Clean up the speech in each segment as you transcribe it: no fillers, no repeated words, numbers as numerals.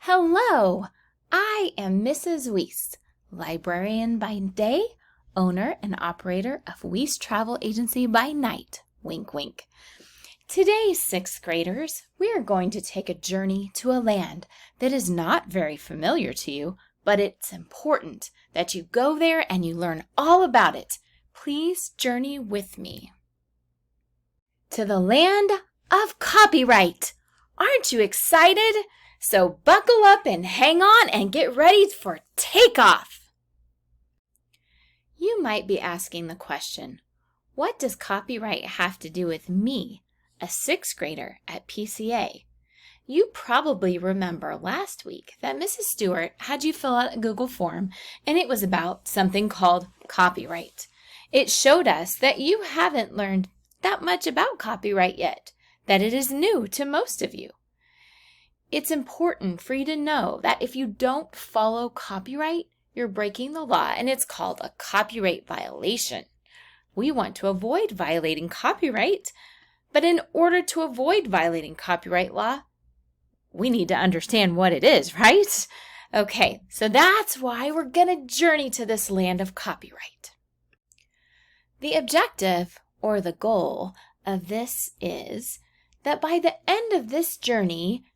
Hello, I am Mrs. Weiss, librarian by day, owner and operator of Weiss Travel Agency by night. Wink, wink. Today, sixth graders, we are going to take a journey to a land that is not very familiar to you, but it's important that you go there and you learn all about it. Please journey with me. To the land of copyright. Aren't you excited? So buckle up and hang on and get ready for takeoff. You might be asking the question, what does copyright have to do with me, a sixth grader at PCA? You probably remember last week that Mrs. Stewart had you fill out a Google form, and it was about something called copyright. It showed us that you haven't learned that much about copyright yet, that it is new to most of you. It's important for you to know that if you don't follow copyright, you're breaking the law, and it's called a copyright violation. We want to avoid violating copyright, but in order to avoid violating copyright law, we need to understand what it is, right? Okay, so that's why we're going to journey to this land of copyright. The objective, or the goal, of this is that by the end of this journey,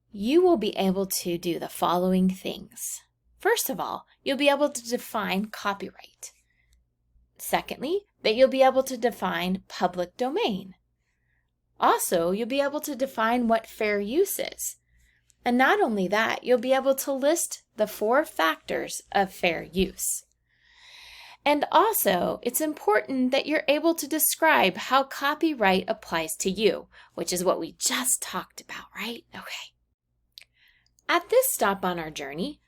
you will be able to do the following things. First of all, you'll be able to define copyright. Secondly, that you'll be able to define public domain. Also, you'll be able to define what fair use is. And not only that, you'll be able to list the 4 factors of fair use. And also, it's important that you're able to describe how copyright applies to you, which is what we just talked about, right? Okay. At this stop on our journey,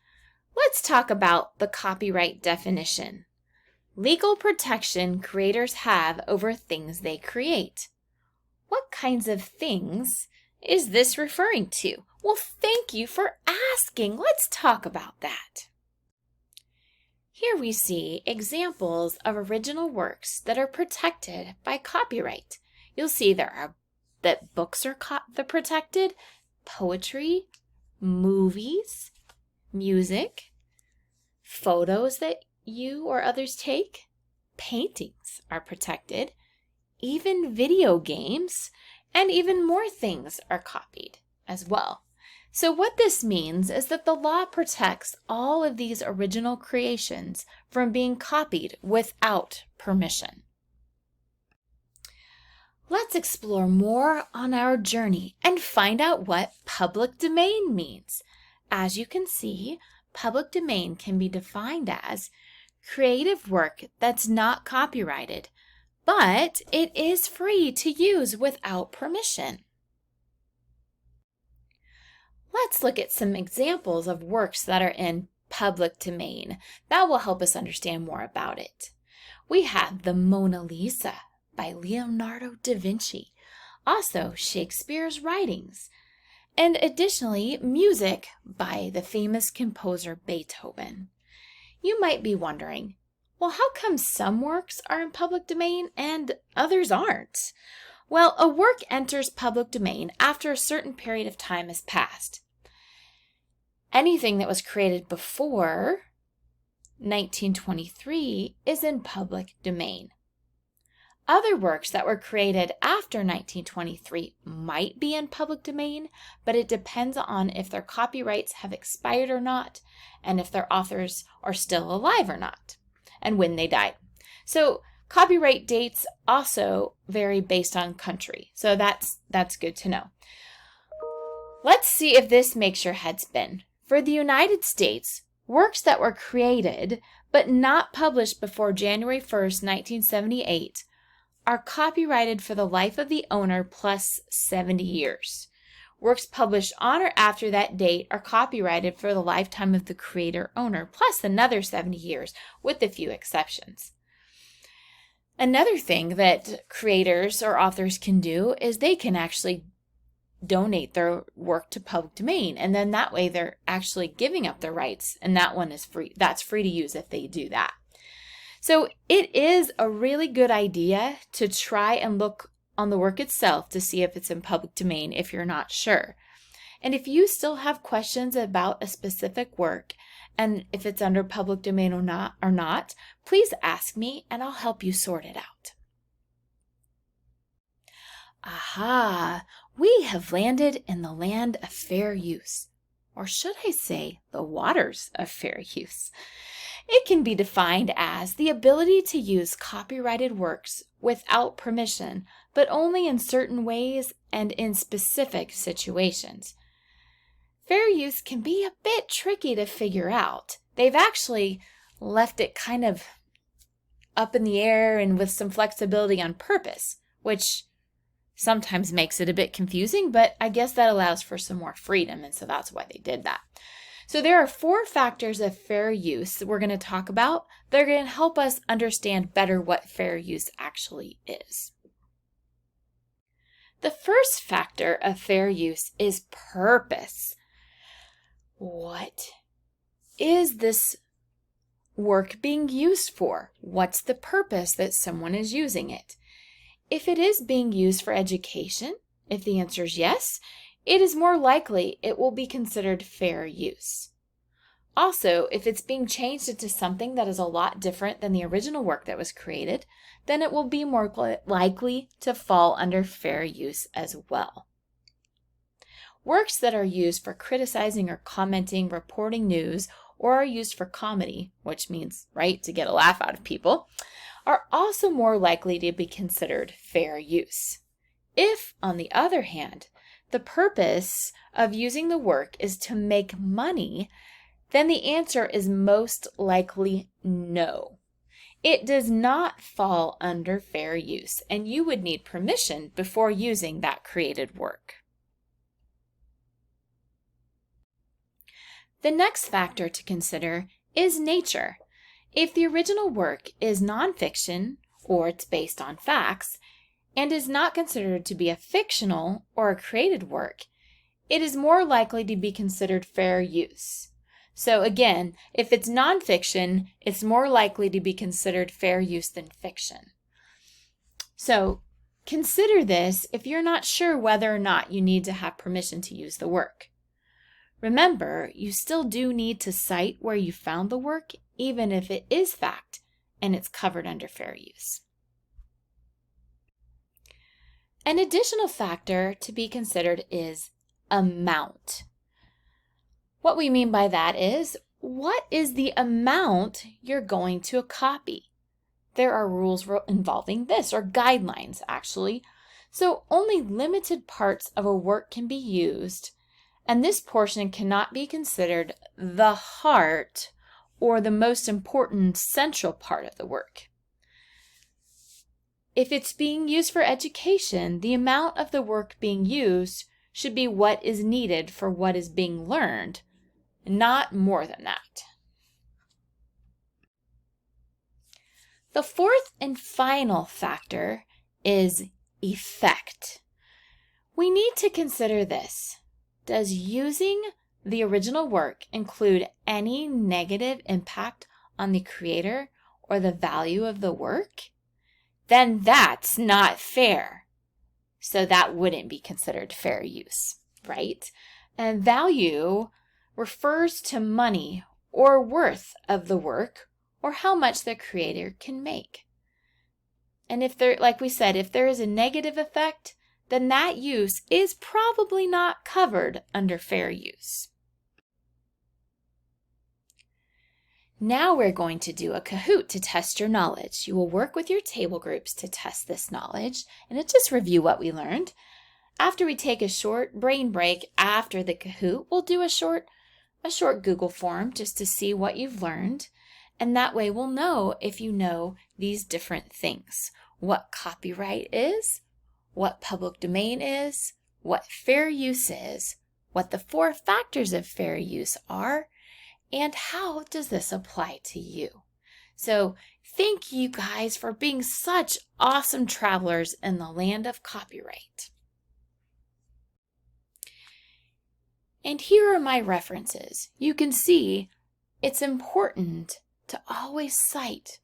let's talk about the copyright definition. Legal protection creators have over things they create. What kinds of things is this referring to? Well, thank you for asking. Let's talk about that. Here we see examples of original works that are protected by copyright. You'll see that books are protected, poetry, movies, music, photos that you or others take, paintings are protected, even video games, and even more things are copied as well. So what this means is that the law protects all of these original creations from being copied without permission. Let's explore more on our journey and find out what public domain means. As you can see, public domain can be defined as creative work that's not copyrighted, but it is free to use without permission. Let's look at some examples of works that are in public domain. That will help us understand more about it. We have the Mona Lisa by Leonardo da Vinci, also Shakespeare's writings, and additionally music by the famous composer Beethoven. You might be wondering, well, how come some works are in public domain and others aren't? Well, a work enters public domain after a certain period of time has passed. Anything that was created before 1923 is in public domain. Other works that were created after 1923 might be in public domain, but it depends on if their copyrights have expired or not, and if their authors are still alive or not, and when they died. So copyright dates also vary based on country, so that's good to know. Let's see if this makes your head spin. For the United States, works that were created but not published before January 1st, 1978 are copyrighted for the life of the owner plus 70 years. Works published on or after that date are copyrighted for the lifetime of the creator-owner plus another 70 years, with a few exceptions. Another thing that creators or authors can do is they can actually donate their work to public domain, and then that way they're actually giving up their rights, and that one is free. That's free to use if they do that. So it is a really good idea to try and look on the work itself to see if it's in public domain if you're not sure. And if you still have questions about a specific work, and if it's under public domain or not, please ask me and I'll help you sort it out. Aha! We have landed in the land of fair use. Or should I say, the waters of fair use. It can be defined as the ability to use copyrighted works without permission, but only in certain ways and in specific situations. Fair use can be a bit tricky to figure out. They've actually left it kind of up in the air and with some flexibility on purpose, which sometimes makes it a bit confusing, but I guess that allows for some more freedom, and so that's why they did that. So there are 4 factors of fair use that we're going to talk about. They're going to help us understand better what fair use actually is. The first factor of fair use is purpose. What is this work being used for? What's the purpose that someone is using it? If it is being used for education, if the answer is yes, it is more likely it will be considered fair use. Also, if it's being changed into something that is a lot different than the original work that was created, then it will be more likely to fall under fair use as well. Works that are used for criticizing or commenting, reporting news, or are used for comedy, which means, right, to get a laugh out of people, are also more likely to be considered fair use. If, on the other hand, the purpose of using the work is to make money, then the answer is most likely no. It does not fall under fair use, and you would need permission before using that created work. The next factor to consider is nature. If the original work is nonfiction, or it's based on facts, and is not considered to be a fictional or a created work, it is more likely to be considered fair use. So again, if it's nonfiction, it's more likely to be considered fair use than fiction. So consider this if you're not sure whether or not you need to have permission to use the work. Remember, you still do need to cite where you found the work, even if it is fact and it's covered under fair use. An additional factor to be considered is amount. What we mean by that is, what is the amount you're going to copy? There are rules involving this, or guidelines actually. So only limited parts of a work can be used, and this portion cannot be considered the heart or the most important central part of the work. If it's being used for education, the amount of the work being used should be what is needed for what is being learned, not more than that. The fourth and final factor is effect. We need to consider this. Does using the original work include any negative impact on the creator or the value of the work? Then that's not fair. So that wouldn't be considered fair use, right? And value refers to money or worth of the work or how much the creator can make. And if there, like we said, if there is a negative effect, then that use is probably not covered under fair use. Now we're going to do a Kahoot to test your knowledge. You will work with your table groups to test this knowledge and just review what we learned. After we take a short brain break after the Kahoot, we'll do a short Google form just to see what you've learned. And that way we'll know if you know these different things. What copyright is, what public domain is, what fair use is, what the 4 factors of fair use are, and how does this apply to you? So thank you guys for being such awesome travelers in the land of copyright. And here are my references. You can see it's important to always cite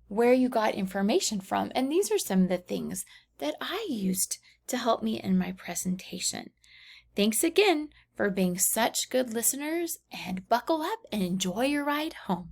where you got information from. And these are some of the things that I used to help me in my presentation. Thanks again for being such good listeners, and buckle up and enjoy your ride home.